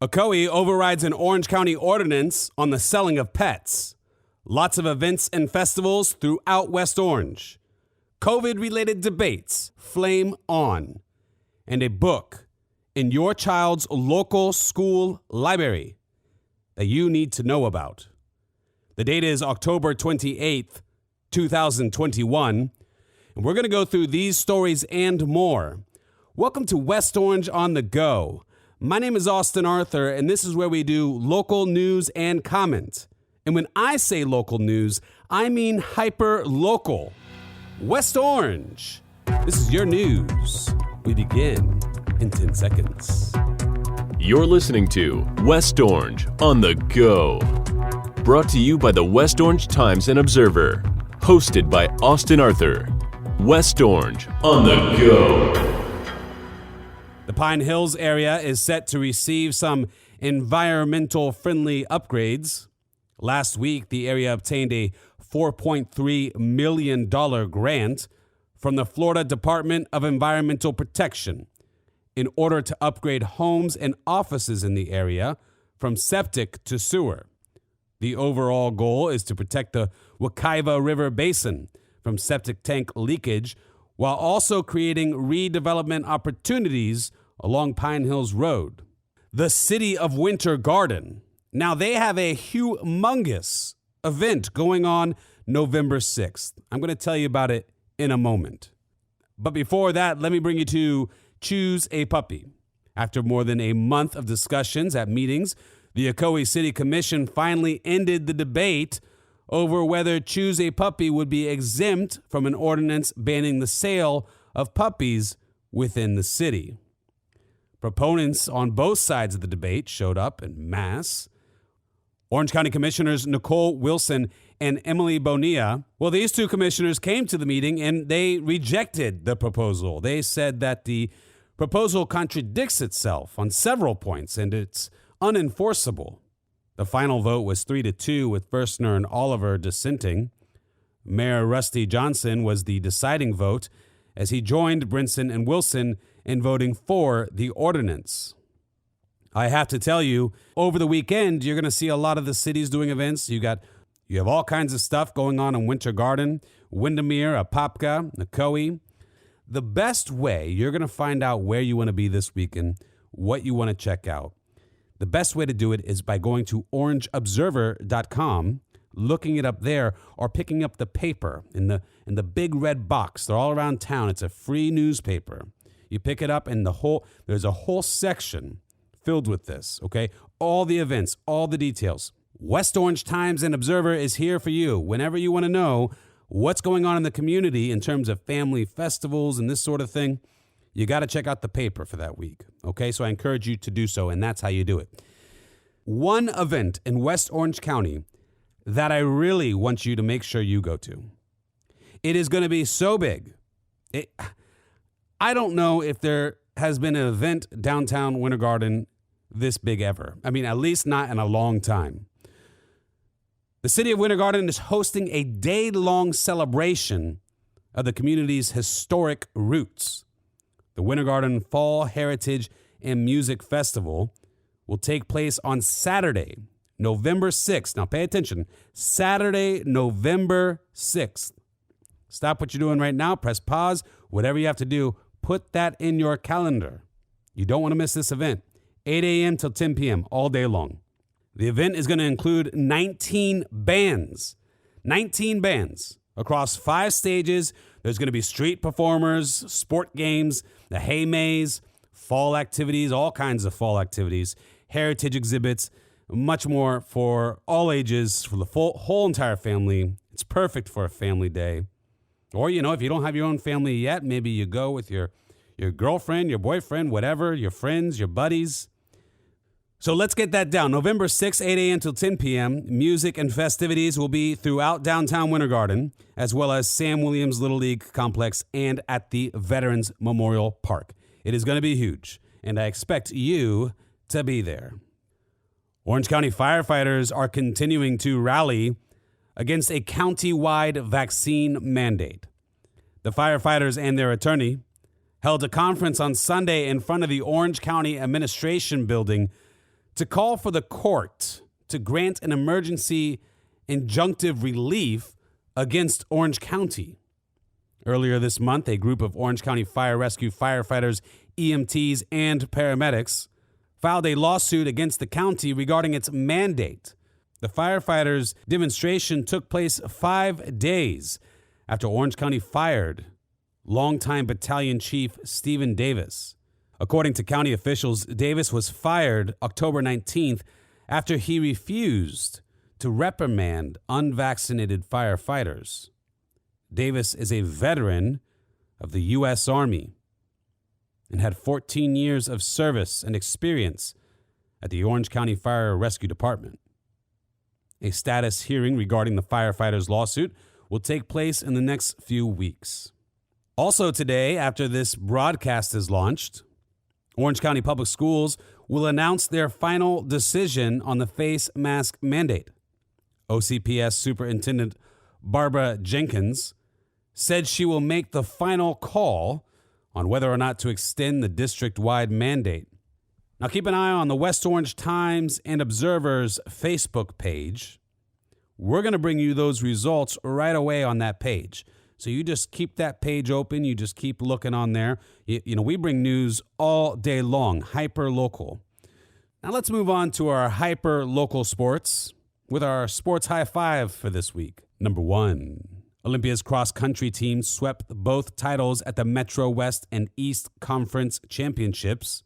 Ocoee overrides an Orange County ordinance on the selling of pets. Lots of events and festivals throughout West Orange. COVID-related debates flame on. And a book in your child's local school library that you need to know about. The date is October 28th, 2021. And we're going to go through these stories and more. Welcome to West Orange on the Go. My name is Austin Arthur, and this is where we do local news and comment. And when I say local news, I mean hyper-local. West Orange. This is your news. We begin in 10 seconds. You're listening to West Orange on the Go. Brought to you by the West Orange Times and Observer. Hosted by Austin Arthur. West Orange on the Go. The PineHills area is set to receive some environmental-friendly upgrades. Last week, the area obtained a $4.3 million grant from the Florida Department of Environmental Protection in order to upgrade homes and offices in the area from septic to sewer. The overall goal is to protect the Ocoee River Basin from septic tank leakage while also creating redevelopment opportunities along PineHills Road. The city of WinterGarden. Now, they have a humongous event going on November 6th. I'm going to tell you about it in a moment. But before that, let me bring you to ChewsAPuppy. After more than a month of discussions at meetings, the Ocoee City Commission finally ended the debate over whether ChewsAPuppy would be exempt from an ordinance banning the sale of puppies within the city. Proponents on both sides of the debate showed up en masse. Orange County Commissioners Nicole Wilson and Emily Bonilla, well, these two commissioners came to the meeting and they rejected the proposal. They said that the proposal contradicts itself on several points and it's unenforceable. The final vote was 3-2 with Firstner and Oliver dissenting. Mayor Rusty Johnson was the deciding vote as he joined Brinson and Wilson in voting for the ordinance. I have to tell you, over the weekend, you're going to see a lot of the cities doing events. You have all kinds of stuff going on in WinterGarden, Windermere, Apopka, Ocoee. The best way you're going to find out where you want to be this weekend, what you want to check out, the best way to do it is by going to orangeobserver.com, looking it up there, or picking up the paper in the big red box. They're all around town. It's a free newspaper. You pick it up and there's a whole section filled with this, okay? All the events, all the details. West Orange Times and Observer is here for you. Whenever you want to know what's going on in the community in terms of family festivals and this sort of thing, you got to check out the paper for that week, okay? So I encourage you to do so, and that's how you do it. One event in West Orange County that I really want you to make sure you go to. It is going to be so big. I don't know if there has been an event downtown WinterGarden this big ever. I mean, at least not in a long time. The city of WinterGarden is hosting a day-long celebration of the community's historic roots. The WinterGarden Fall Heritage and Music Festival will take place on Saturday, November 6th. Now pay attention. Saturday, November 6th. Stop what you're doing right now. Press pause. Whatever you have to do, put that in your calendar. You don't want to miss this event. 8 a.m. till 10 p.m. all day long. The event is going to include 19 bands. 19 bands across 5 stages. There's going to be street performers, sport games, the hay maze, fall activities, all kinds of fall activities, heritage exhibits, much more for all ages, for the whole entire family. It's perfect for a family day. Or, if you don't have your own family yet, maybe you go with your girlfriend, your boyfriend, whatever, your friends, your buddies. So let's get that down. November 6th, 8 a.m. till 10 p.m. Music and festivities will be throughout downtown WinterGarden, as well as Sam Williams Little League Complex and at the Veterans Memorial Park. It is going to be huge, and I expect you to be there. Orange County firefighters are continuing to rally against a county-wide vaccine mandate. The firefighters and their attorney held a conference on Sunday in front of the Orange County Administration Building to call for the court to grant an emergency injunctive relief against Orange County. Earlier this month, a group of Orange County Fire Rescue firefighters, EMTs, and paramedics filed a lawsuit against the county regarding its mandate. The firefighters' demonstration took place 5 days after Orange County fired longtime Battalion Chief Stephen Davis. According to county officials, Davis was fired October 19th after he refused to reprimand unvaccinated firefighters. Davis is a veteran of the U.S. Army and had 14 years of service and experience at the Orange County Fire Rescue Department. A status hearing regarding the firefighters' lawsuit will take place in the next few weeks. Also today, after this broadcast is launched, Orange County Public Schools will announce their final decision on the face mask mandate. OCPS Superintendent Barbara Jenkins said she will make the final call on whether or not to extend the district-wide mandate. Now keep an eye on the West Orange Times and Observer's Facebook page. We're going to bring you those results right away on that page. So you just keep that page open. You just keep looking on there. You know, we bring news all day long, hyperlocal. Now let's move on to our hyperlocal sports with our sports high five for this week. Number 1. Olympia's cross-country team swept both titles at the Metro West and East Conference Championships.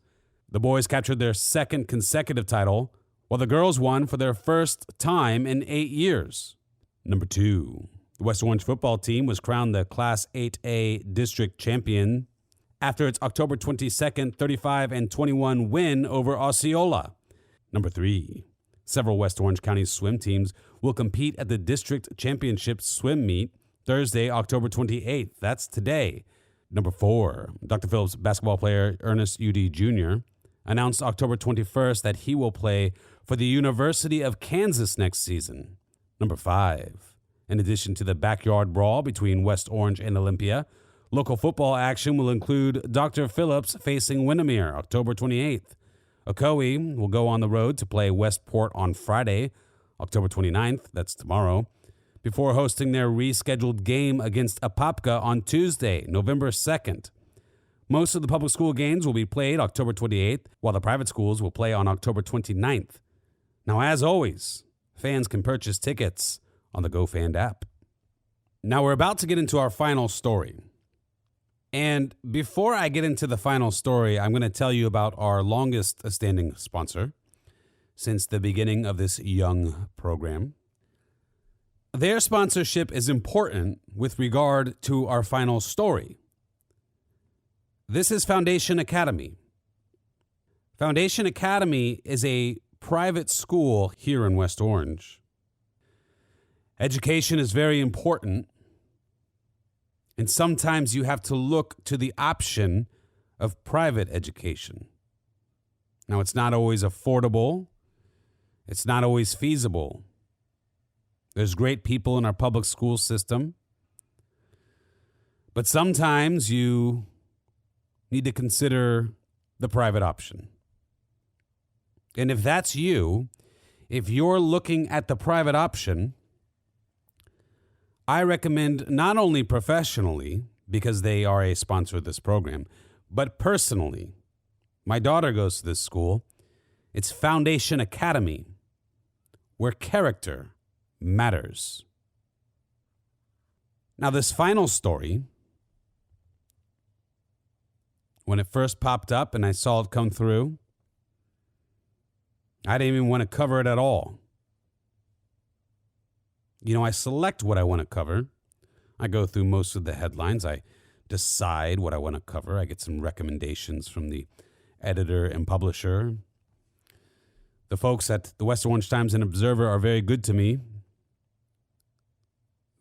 The boys captured their second consecutive title, while the girls won for their first time in 8 years. Number 2. The West Orange football team was crowned the Class 8A district champion after its October 22nd 35-21 win over Osceola. Number 3. Several West Orange County swim teams will compete at the district championship swim meet Thursday, October 28th. That's today. Number 4. Dr. Phillips basketball player Ernest UD Jr. announced October 21st that he will play for the University of Kansas next season. Number 5. In addition to the backyard brawl between West Orange and Olympia, local football action will include Dr. Phillips facing Windermere October 28th. Ocoee will go on the road to play Westport on Friday, October 29th, that's tomorrow, before hosting their rescheduled game against Apopka on Tuesday, November 2nd. Most of the public school games will be played October 28th, while the private schools will play on October 29th. Now, as always, fans can purchase tickets on the GoFan app. Now, we're about to get into our final story. And before I get into the final story, I'm going to tell you about our longest standing sponsor since the beginning of this young program. Their sponsorship is important with regard to our final story. This is FoundationAcademy. FoundationAcademy is a private school here in West Orange. Education is very important, and sometimes you have to look to the option of private education. Now, it's not always affordable. It's not always feasible. There's great people in our public school system, but sometimes you need to consider the private option. And if that's you, if you're looking at the private option, I recommend not only professionally, because they are a sponsor of this program, but personally. My daughter goes to this school. It's FoundationAcademy, where character matters. Now, this final story, when it first popped up and I saw it come through, I didn't even want to cover it at all. You know, I select what I want to cover. I go through most of the headlines. I decide what I want to cover. I get some recommendations from the editor and publisher. The folks at the West Orange Times and Observer are very good to me.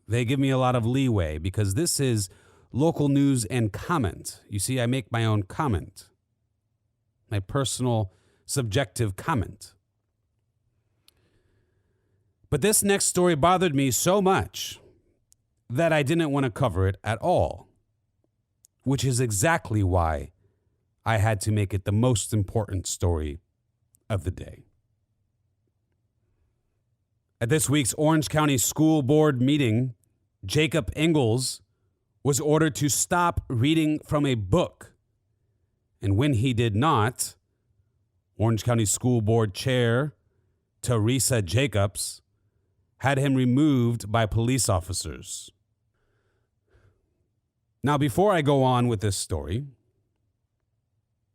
They give me a lot of leeway because this is local news and comment. You see, I make my own comment, my personal subjective comment. But this next story bothered me so much that I didn't want to cover it at all, which is exactly why I had to make it the most important story of the day. At this week's Orange County School Board meeting, Jacob Ingalls was ordered to stop reading from a book. And when he did not, Orange County School Board Chair Teresa Jacobs had him removed by police officers. Now, before I go on with this story,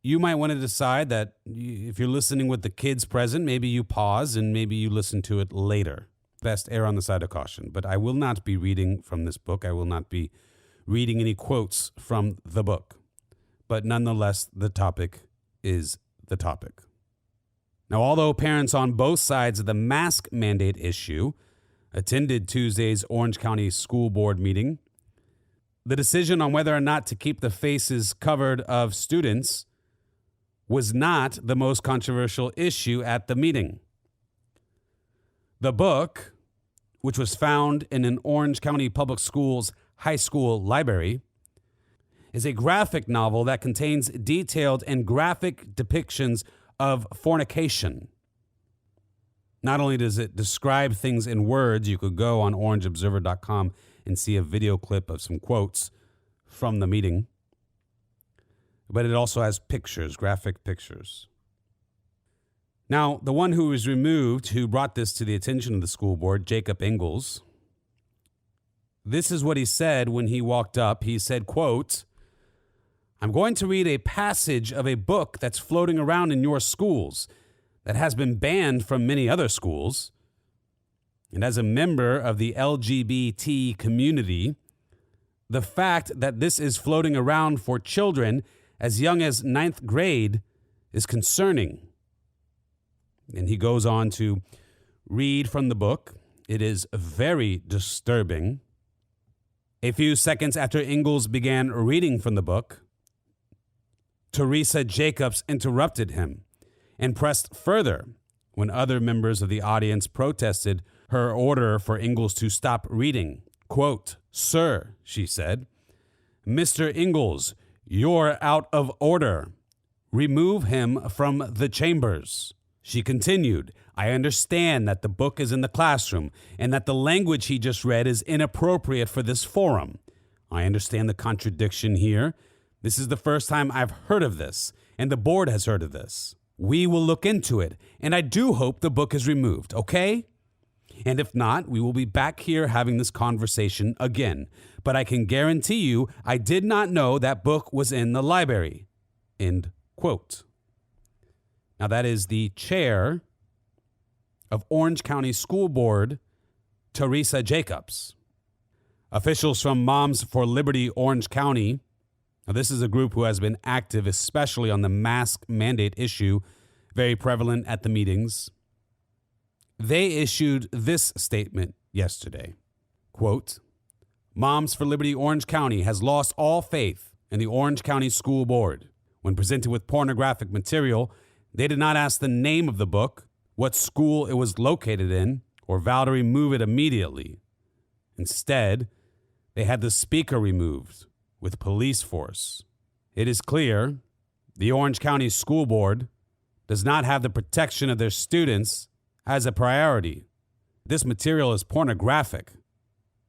you might want to decide that if you're listening with the kids present, maybe you pause and maybe you listen to it later. Best err on the side of caution. But I will not be reading from this book. I will not be reading any quotes from the book. But nonetheless, the topic is the topic. Now, although parents on both sides of the mask mandate issue attended Tuesday's Orange County School Board meeting, the decision on whether or not to keep the faces covered of students was not the most controversial issue at the meeting. The book, which was found in an Orange County Public Schools high school library, is a graphic novel that contains detailed and graphic depictions of fornication. Not only does it describe things in words, you could go on orangeobserver.com and see a video clip of some quotes from the meeting, but it also has pictures, graphic pictures. Now, the one who was removed, who brought this to the attention of the school board, Jacob Ingalls, this is what he said when he walked up. He said, quote, "I'm going to read a passage of a book that's floating around in your schools that has been banned from many other schools. And as a member of the LGBT community, the fact that this is floating around for children as young as 9th grade is concerning." And he goes on to read from the book. It is very disturbing. A few seconds after Ingalls began reading from the book, Teresa Jacobs interrupted him and pressed further when other members of the audience protested her order for Ingalls to stop reading. Quote, "Sir," she said, "Mr. Ingalls, you're out of order. Remove him from the chambers." She continued, "I understand that the book is in the classroom and that the language he just read is inappropriate for this forum. I understand the contradiction here. This is the first time I've heard of this, and the board has heard of this. We will look into it, and I do hope the book is removed, okay? And if not, we will be back here having this conversation again. But I can guarantee you I did not know that book was in the library." End quote. Now, that is the chair of Orange County School Board, Teresa Jacobs. Officials from Moms for Liberty Orange County, now this is a group who has been active, especially on the mask mandate issue, very prevalent at the meetings. They issued this statement yesterday. Quote, "Moms for Liberty Orange County has lost all faith in the Orange County School Board. When presented with pornographic material, they did not ask the name of the book, what school it was located in, or vow to remove it immediately. Instead, they had the speaker removed with police force. It is clear the Orange County School Board does not have the protection of their students as a priority. This material is pornographic,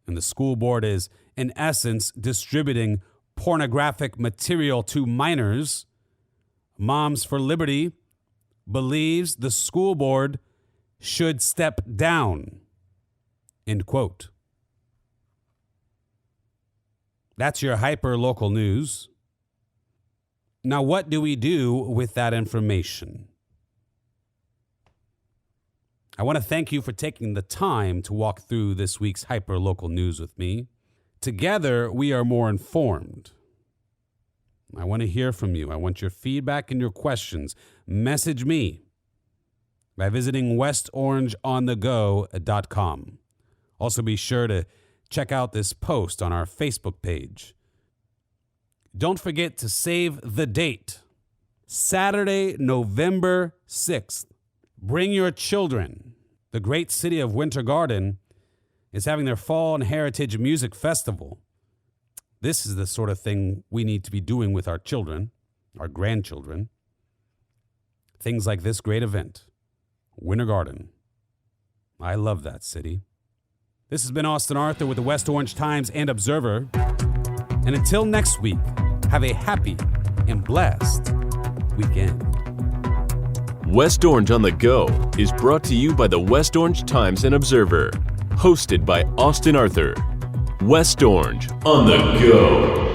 and the school board is, in essence, distributing pornographic material to minors. Moms for Liberty believes the school board should step down." End quote. That's your hyper-local news. Now, what do we do with that information? I want to thank you for taking the time to walk through this week's hyper-local news with me. Together, we are more informed. I want to hear from you. I want your feedback and your questions. Message me by visiting WestOrangeOnTheGo.com. Also, be sure to check out this post on our Facebook page. Don't forget to save the date. Saturday, November 6th. Bring your children. The great city of WinterGarden is having their Fall and Heritage Music Festival. This is the sort of thing we need to be doing with our children, our grandchildren. Things like this great event, WinterGarden. I love that city. This has been Austin Arthur with the West Orange Times and Observer. And until next week, have a happy and blessed weekend. West Orange on the Go is brought to you by the West Orange Times and Observer. Hosted by Austin Arthur. West Orange on the Go.